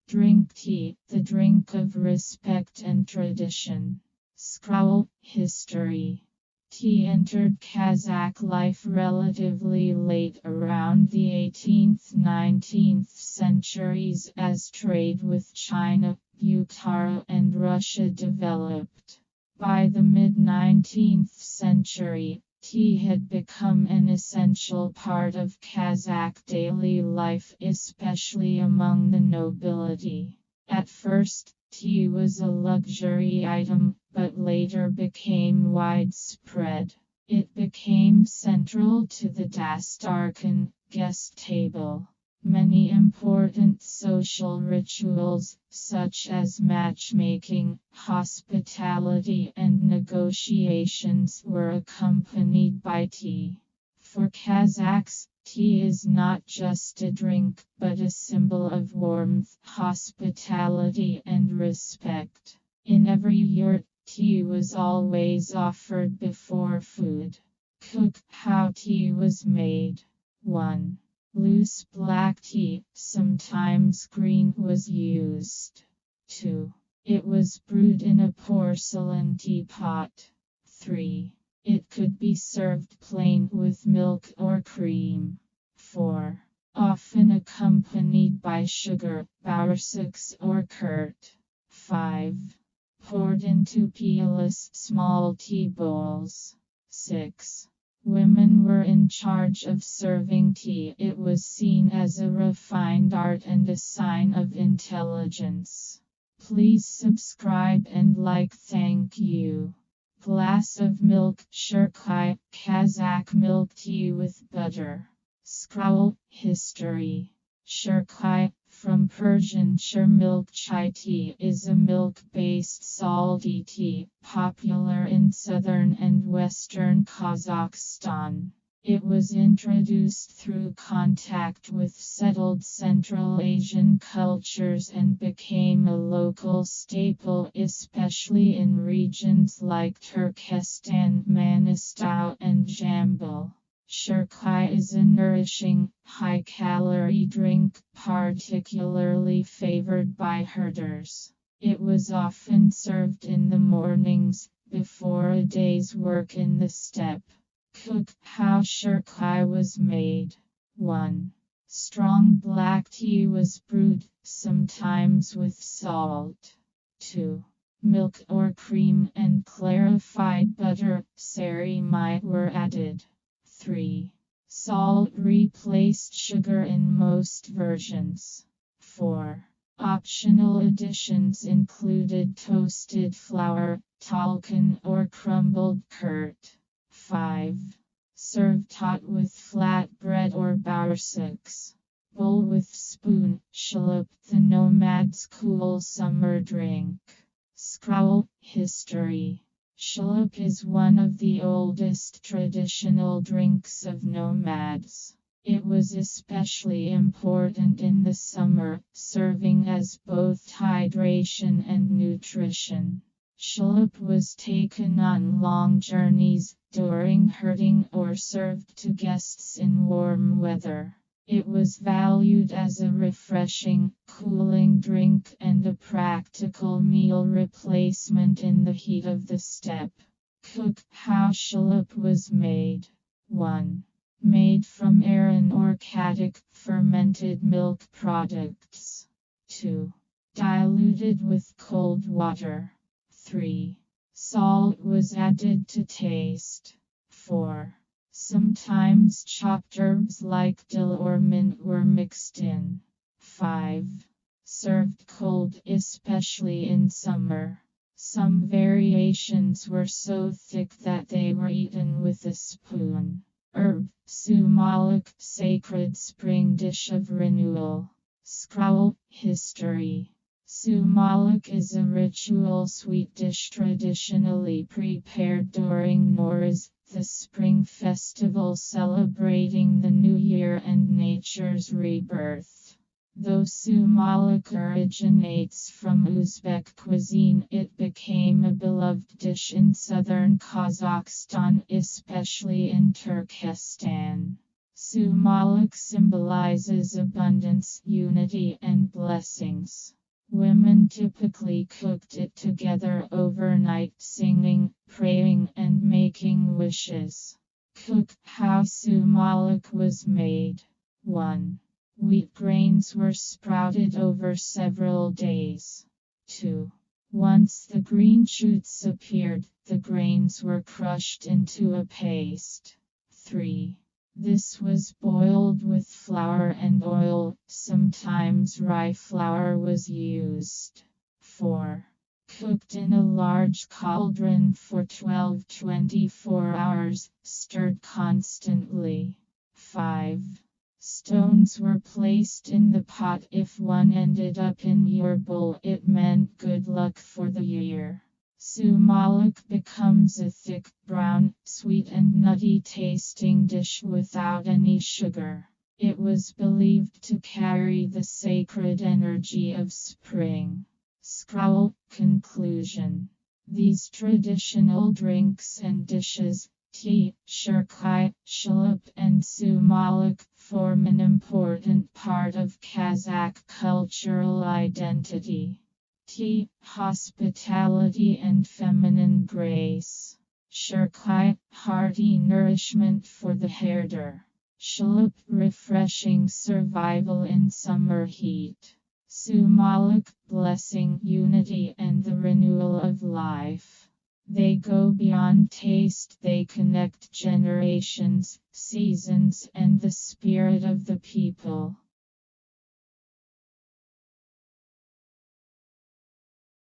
Drink tea, the drink of respect and tradition. Scroll history. Tea entered Kazakh life relatively late, around the 18th-19th centuries, as trade with China, Bukhara, and Russia developed. By the mid-19th century, tea had become an essential part of Kazakh daily life, especially among the nobility. At first, tea was a luxury item, but later became widespread. It became central to the dastarkan, guest table. Many important social rituals, such as matchmaking, hospitality, and negotiations, were accompanied by tea. For Kazakhs, tea is not just a drink, but a symbol of warmth, hospitality, and respect. In every yurt, tea was always offered before food. Cook. How tea was made. 1. Loose black tea, sometimes green, was used. 2. It was brewed in a porcelain teapot. 3. It could be served plain with milk or cream. 4. Often accompanied by sugar, boursaks, or kurt. 5. Poured into peerless small tea bowls. 6. Women were in charge of serving tea. It was seen as a refined art and a sign of intelligence. Please subscribe and like. Thank you. Glass of milk, shirkai, Kazakh milk tea with butter. Scroll history. Shirkai, from Persian shir milk chai tea, is a milk-based salty tea, popular in southern and western Kazakhstan. It was introduced through contact with settled Central Asian cultures and became a local staple, especially in regions like Turkestan, Manistau, and Jambal. Shirkai is a nourishing, high-calorie drink, particularly favored by herders. It was often served in the mornings, before a day's work in the steppe. Cook. How shirkai was made. 1. Strong black tea was brewed, sometimes with salt. 2. Milk or cream and clarified butter, sarimai, were added. 3. Salt replaced sugar in most versions. 4. Optional additions included toasted flour, talcum, or crumbled kurt. 5. Served hot with flat bread or boursaks. Bowl with spoon, shlup, the nomads' cool summer drink. Scroll history. Shlup is one of the oldest traditional drinks of nomads. It was especially important in the summer, serving as both hydration and nutrition. Shlup was taken on long journeys, during herding, or served to guests in warm weather. It was valued as a refreshing, cooling drink and a practical meal replacement in the heat of the steppe. Cook. How shlup was made. 1. Made from ayran or katic, fermented milk products. 2. Diluted with cold water. 3. Salt was added to taste. 4. Sometimes chopped herbs like dill or mint were mixed in. 5. Served cold, especially in summer. Some variations were so thick that they were eaten with a spoon. Herb, sumalak, sacred spring dish of renewal. Scroll history. Sumalak is a ritual sweet dish traditionally prepared during Nowruz, the spring festival celebrating the new year and nature's rebirth. Though sumalak originates from Uzbek cuisine, it became a beloved dish in southern Kazakhstan, especially in Turkestan. Sumalak symbolizes abundance, unity, and blessings. Women typically cooked it together overnight, singing, praying, and making wishes. Cook how sumalak was made. 1. Wheat grains were sprouted over several days. 2. Once the green shoots appeared, the grains were crushed into a paste. 3. This was boiled with flour and oil, sometimes rye flour was used. 4. Cooked in a large cauldron for 12-24 hours, stirred constantly. 5. Stones were placed in the pot. If one ended up in your bowl, it meant good luck for the year. Sumalak becomes a thick, brown, sweet and nutty tasting dish without any sugar. It was believed to carry the sacred energy of spring. Scroll. Conclusion. These traditional drinks and dishes, tea, shirkai, shulup and sumalak, form an important part of Kazakh cultural identity. Tea, hospitality and feminine grace. Shirkai, hearty nourishment for the herder. Shulup, refreshing survival in summer heat. Sumalak, blessing, unity and the renewal of life. They go beyond taste, they connect generations, seasons and the spirit of the people.